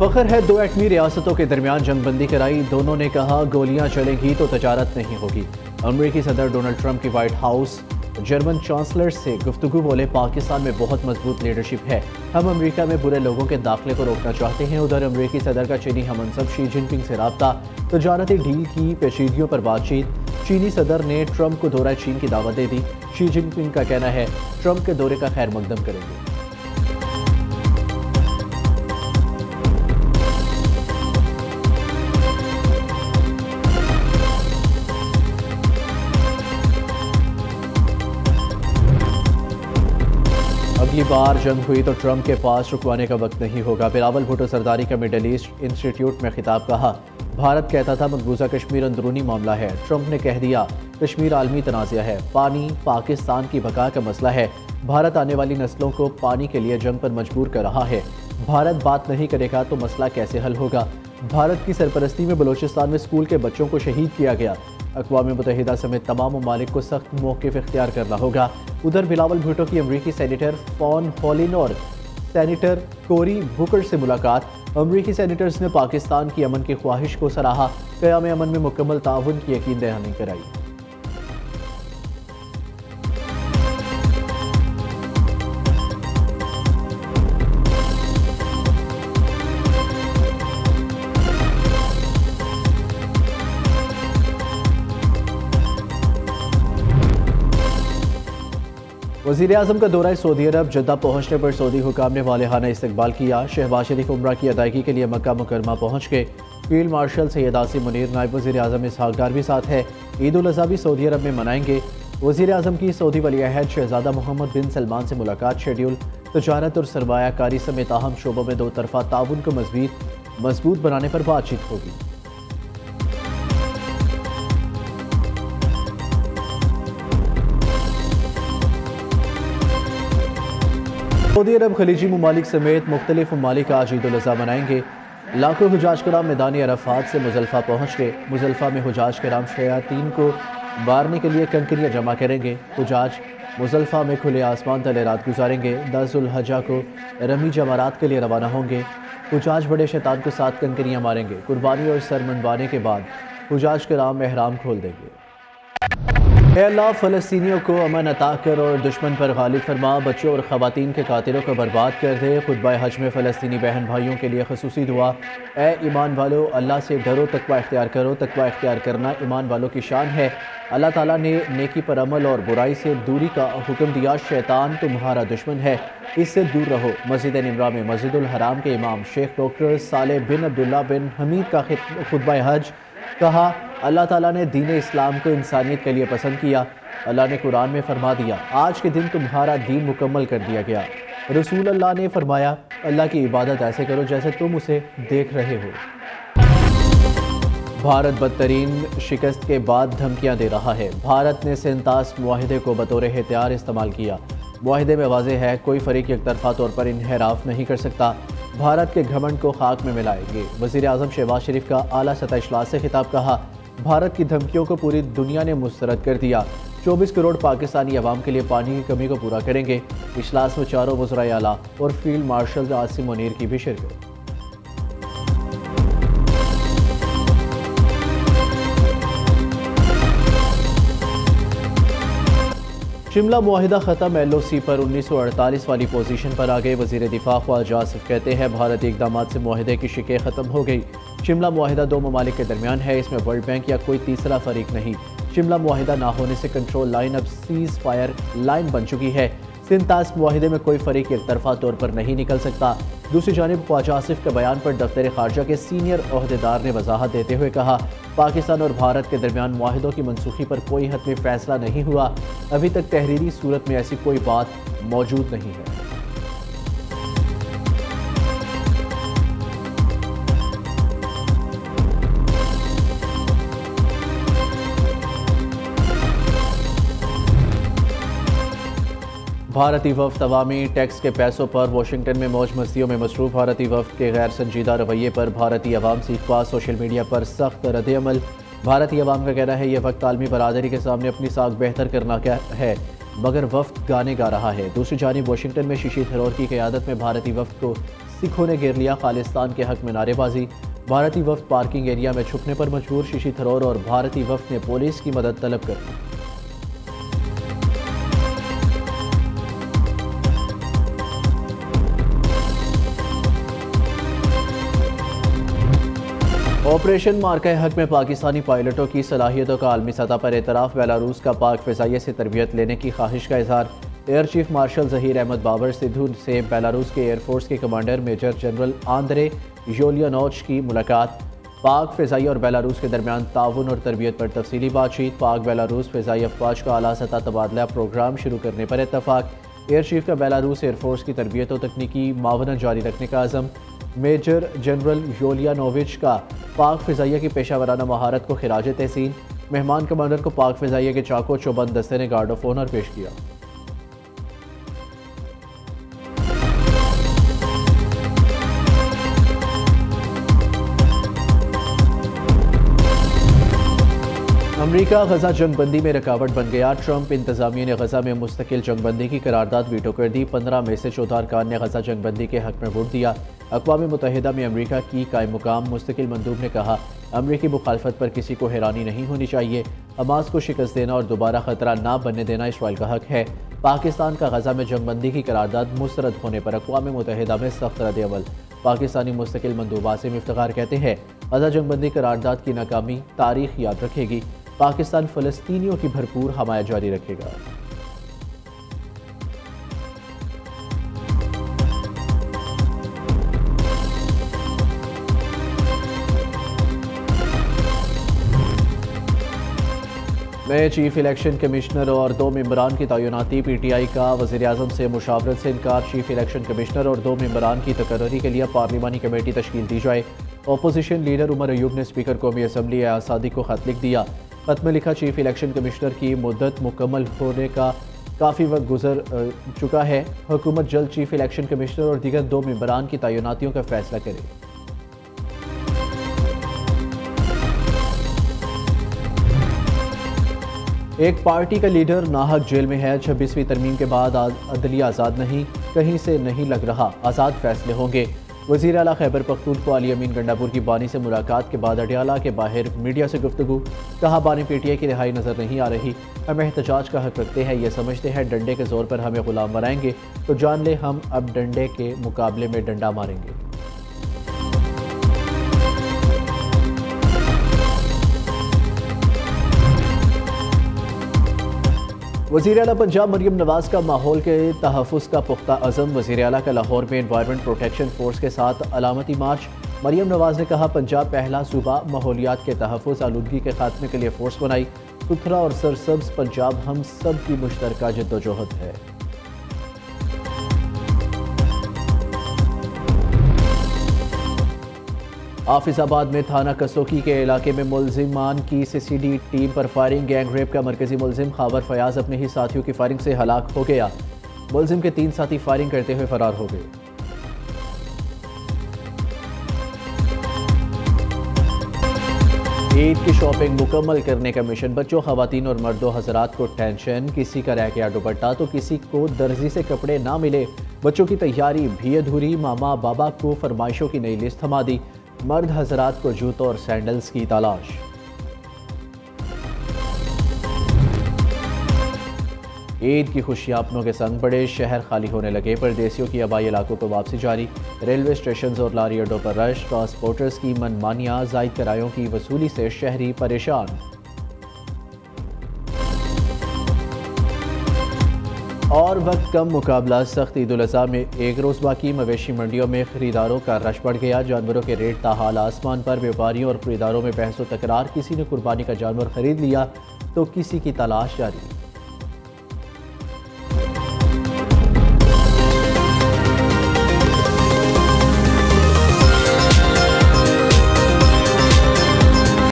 फख्र है दो एटमी रियासतों के दरमियान जंगबंदी कराई। दोनों ने कहा गोलियां चलेंगी तो तजारत नहीं होगी। अमेरिकी सदर डोनाल्ड ट्रंप की व्हाइट हाउस जर्मन चांसलर से गुफ्तगू बोले, पाकिस्तान में बहुत मजबूत लीडरशिप है, हम अमेरिका में बुरे लोगों के दाखिले को रोकना चाहते हैं। उधर अमेरिकी सदर का चीनी हमनसब शी जिनपिंग से रब्ता, तजारती डील की पेचीदगियों पर बातचीत। चीनी सदर ने ट्रंप को दौरा चीन की दावत दे दी। शी जिनपिंग का कहना है ट्रंप के दौरे का खैर मकदम करेंगे। अगली बार जंग हुई तो ट्रंप के पास रुकवाने का वक्त नहीं होगा। बिलावल भुट्टो सरदारी का मिडल ईस्ट इंस्टीट्यूट में खिताब। कहा, भारत कहता था मकबूजा कश्मीर अंदरूनी मामला है, ट्रंप ने कह दिया कश्मीर आलमी तनाज़ा है, पानी पाकिस्तान की बका का मसला है। भारत आने वाली नस्लों को पानी के लिए जंग पर मजबूर कर रहा है। भारत बात नहीं करेगा तो मसला कैसे हल होगा। भारत की सरपरस्ती में बलोचिस्तान में स्कूल के बच्चों को शहीद किया गया। अक़वाम मुत्तहिदा समेत तमाम ममालिक को सख्त मौक़िफ़ इख्तियार करना होगा। उधर बिलावल भुट्टो की अमरीकी सेनेटर फॉन हॉलिन और सेनेटर कोरी बुकर से मुलाकात। अमरीकी सेनेटर्स ने पाकिस्तान की अमन की ख्वाहिश को सराहा, क़याम अमन में मुकम्मल ताउन की यकीन दहानी कराई। वज़ीर आज़म का दौरा सऊदी अरब। जद्दा पहुँचने पर सऊदी हुकाम ने वालेहाना इस्तकबाल किया। शहबाज शरीफ उम्रा की अदायगी के लिए मक्का मुकरमा पहुँच गए। फील्ड मार्शल सैयद आसिम मुनीर, नायब वज़ीर आज़म इसहाक डार भी साथ है। ईद उल अज़हा भी सऊदी अरब में मनाएंगे। वज़ीर आज़म की सऊदी वली-ए-अहद शहज़ादा मोहम्मद बिन सलमान से मुलाकात शेड्यूल। तजारत और सरमायाकारी समेत अहम शोबों में दो तरफ़ा ताउन को मजबूत बनाने पर बातचीत होगी। सऊदी अरब खलीजी ममालिक समेत मुख्तलिफ ममालिक आज ईद उल अज़हा मनाएंगे। लाखों हुजाज कराम मैदानी अरफात से मुज़ल्फ़ा पहुँच गए। मुज़ल्फ़ा में हुजाज कराम शयातीन को मारने के लिए कंकरियाँ जमा करेंगे। हुजाज मुज़ल्फ़ा में खुले आसमान तले रात गुजारेंगे। 10 ज़ुल्हज्जा को रमी जमारात के लिए रवाना होंगे। हुजाज बड़े शैतान को 7 कंकरियाँ मारेंगे। कुर्बानी और सर मनवाने के बाद हुजाज कराम एहराम खोल देंगे। अल्लाह फ़लस्तीनियों को अमन अता कर और दुश्मन पर गालिब फरमा, बच्चों और ख़वातीन के कातिलों को बर्बाद कर दे। खुतबा हज में फ़लस्तीनी बहन भाइयों के लिए ख़ुसूसी दुआ। ए ईमान वालों, अल्लाह से डरो, तकवा इख्तियार करो। तकवा इख्तियार करना ईमान वालों की शान है। अल्लाह ताला ने नेकी पर अमल और बुराई से दूरी का हुक्म दिया। शैतान तुम्हारा दुश्मन है, इससे दूर रहो। मस्जिद निमरा में मस्जिदुल हराम के इमाम शेख डॉक्टर सालेह बिन अब्दुल्ला बिन हमीद का खुतबा हज। कहा, अल्लाह ताला ने दीन इस्लाम को इंसानियत के लिए पसंद किया। अल्लाह ने कुरान में फरमा दिया, आज के दिन तुम्हारा दीन मुकम्मल कर दिया गया। रसूल अल्लाह ने फरमाया, अल्लाह की इबादत ऐसे करो जैसे तुम उसे देख रहे हो। भारत बदतरीन शिकस्त के बाद धमकियां दे रहा है। भारत ने सेंतास मुआहिदे को बतौर हथियार इस्तेमाल किया। मुआहिदे में वाज़ेह है, कोई फरीक एकतरफा तौर पर इन्हिराफ नहीं कर सकता। भारत के घमंड को खाक में मिलाएंगे। वज़ीर आज़म शहबाज शरीफ का आला सतह इजलास से खिताब। कहा, भारत की धमकियों को पूरी दुनिया ने मुस्तरद कर दिया। 24 करोड़ पाकिस्तानी अवाम के लिए पानी की कमी को पूरा करेंगे। इजलास में चारों वज़राए आला और फील्ड मार्शल आसिम मुनीर की भी शिरकत। शिमला मुआहिदा ख़त्म। LOC पर 1948 वाली पोजीशन पर आ गए। वज़ीर दिफा ख्वाजा आसिफ कहते हैं, भारतीय इक़दामात से मुआहिदे की शिकें ख़त्म हो गई। शिमला मुआहिदा 2 ममालिक के दरमियान है, इसमें वर्ल्ड बैंक या कोई तीसरा फरीक नहीं। शिमला मुआहिदा ना होने से कंट्रोल लाइन अब सीज़ फायर लाइन बन चुकी है। सेंतास मुआहिदे में कोई फरीक एक तरफा तौर पर नहीं निकल सकता। दूसरी जानिब ख्वाजा आसिफ के बयान पर दफ्तर खारजा के सीनियर ओहदेदार ने वजाहत देते हुए कहा, पाकिस्तान और भारत के दरमियान मुआहिदों की मनसूखी पर कोई हतमी फैसला नहीं हुआ। अभी तक तहरीरी सूरत में ऐसी कोई बात मौजूद नहीं है। भारतीय वफ़द अवामी टैक्स के पैसों पर वाशिंगटन में मौज मस्तियों में मसरूफ़। भारतीय वफ़द के गैर संजीदा रवैये पर भारतीय अवाम से इख्वा। सोशल मीडिया पर सख्त रद्द-ए-अमल। भारतीय अवाम का कहना है, यह वक्त आलमी बरादरी के सामने अपनी साख बेहतर करना क्या है, मगर वफ़द गाने गा रहा है। दूसरी जानिब वाशिंगटन में शीशी थरोर की क़यादत में भारतीय वफ़द को सिखों ने घेर लिया खालिस्तान के हक में नारेबाजी। भारतीय वफ्द पार्किंग एरिया में छुपने पर मजबूर। शशि थरूर और भारतीय वफ्द ने पुलिस की मदद तलब कर दी। ऑपरेशन मार्का हक में पाकिस्तानी पायलटों की सलाहियतों का आलमी सतह पर एतराफ़। बेलारूस का पाक फ़िज़ाइया से तरबियत लेने की ख्वाहिश का इजहार। Air chief marshal Zaheer Ahmad Babar Sidhu से बेलारूस के एयरफोर्स के कमांडर मेजर जनरल आंद्रे योलियानोच की मुलाकात। पाक फ़िज़ाइया और बेलारूस के दरमियान ताउन और तरबियत पर तफसीली बातचीत। पाक बेलारूस फ़िज़ाई अफवाज का आला सतह तबादला प्रोग्राम शुरू करने पर इत्तफाक। एयर चीफ का बेलारूस एयरफोर्स की तरबियत और तकनीकी मावनत जारी रखने का आज़म। मेजर जनरल योलियानोविच का पाक फ़िज़ाइया की पेशा वराना महारत को खिराज तहसीन। मेहमान कमांडर को पाक फ़िज़ाइया के चाको चौबंद दस्ते ने गार्ड ऑफ ऑनर पेश किया। अमरीका गजा जंगबंदी में रुकावट बन गया। ट्रंप इंतजामिया ने गजा में मुस्तकिल जंगबंदी की करारदाद वीटो कर दी। 15 में से 14 अरकान ने गजा जंगबंदी के हक में वोट दिया। अक़वाम मुत्तहिदा में अमरीका की कायम मुकाम मुस्तकिल मंदूब ने कहा, अमरीकी मुखालफत पर किसी को हैरानी नहीं होनी चाहिए। हमास को शिकस्त देना और दोबारा खतरा ना बनने देना इसराइल का हक है। पाकिस्तान का गजा में जंगबंदी की करारदाद मुस्तरद होने पर अक़वाम मुत्तहिदा में सख्त रद्द-ए-अमल। पाकिस्तानी मुस्तकिल मंदूब आसिम इफ्तिखार कहते हैं, गजा जंगबंदी करारदाद की नाकामी तारीख याद रखेगी। पाकिस्तान फ़लस्तीनियों की भरपूर हमायत जारी रखेगा। नए चीफ इलेक्शन कमिश्नर और 2 मेंबरान की तैनाती। PTI का वज़ीर-ए-आज़म से मुशावरत से इनकार। चीफ इलेक्शन कमिश्नर और 2 मेंबरान की तकर्री के लिए पार्लिमानी कमेटी तश्कील दी जाए। अपोजिशन लीडर उमर अयूब ने स्पीकर कौमी असम्बली आसादी को खत लिख दिया। खत में लिखा, चीफ इलेक्शन कमिश्नर की मुद्दत मुकम्मल होने का काफ़ी वक्त गुजर चुका है। हुकूमत जल्द चीफ इलेक्शन कमिश्नर और दीगर 2 मेंबरान की तैनातियों का फैसला करे। एक पार्टी का लीडर नाहक जेल में है। 26वीं तरमीम के बाद अदलिया आज़ाद नहीं, कहीं से नहीं लग रहा, आज़ाद फैसले होंगे। वज़ीर आला खैबर पख्तूनख्वा अली अमीन गंडापुर की बानी से मुलाकात के बाद अडयाला के बाहर मीडिया से गुफ्तगू। कहा, बानी PTI की रिहाई नज़र नहीं आ रही। हम एहतजाज का हक रखते हैं। ये समझते हैं डंडे के जोर पर हमें गुलाम बनाएंगे तो जान ले हम अब डंडे के मुकाबले में डंडा मारेंगे। वज़ीर आला पंजाब मरियम नवाज का माहौल के तहफ़्फ़ुज़ का पुख्ता अज़म। वज़ीर आला का लाहौर में एनवायरनमेंट प्रोटेक्शन फोर्स के साथ अलामती मार्च। मरियम नवाज ने कहा, पंजाब पहला सूबा माहौलियात के तहफ़्फ़ुज़ आलूदगी के खात्मे के लिए फोर्स बनाई। सुथरा और सरसब्ज़ पंजाब हम सब की मुश्तरका जद्दोजहद है। हाफिजाबाद में थाना कसोकी के इलाके में मुलजिमान की CCD टीम पर फायरिंग। गैंग रेप का मरकजी मुलजिम खावर फयाज अपने ही साथियों की फायरिंग से हलाक हो गया। मुलजिम के 3 साथी फायरिंग करते हुए फरार हो गए। ईद की शॉपिंग मुकम्मल करने का मिशन। बच्चों, खवातीन और मर्दों हजरात को टेंशन, किसी का रह गया दुपट्टा तो किसी को दर्जी से कपड़े ना मिले। बच्चों की तैयारी भी अधूरी। मामा बाबा को फरमाइशों की नई लिस्ट थमा दी। मर्द हजरात को जूतों और सैंडल्स की तलाश। ईद की खुशियां अपनों के संग बड़े शहर खाली होने लगे। परदेसियों की आबाई इलाकों को वापसी जारी। रेलवे स्टेशन और लारी अड्डों पर रश। ट्रांसपोर्टर्स की मनमानियां, जायद किरायों की वसूली से शहरी परेशान। और वक्त कम मुकाबला सख्त। ईद उल अज़हा में एक रोज़ बाकी। मवेशी मंडियों में खरीदारों का रश बढ़ गया। जानवरों के रेट ताहाल आसमान पर। व्यापारियों और खरीदारों में बहस व तकरार। किसी ने कुर्बानी का जानवर खरीद लिया तो किसी की तलाश जारी।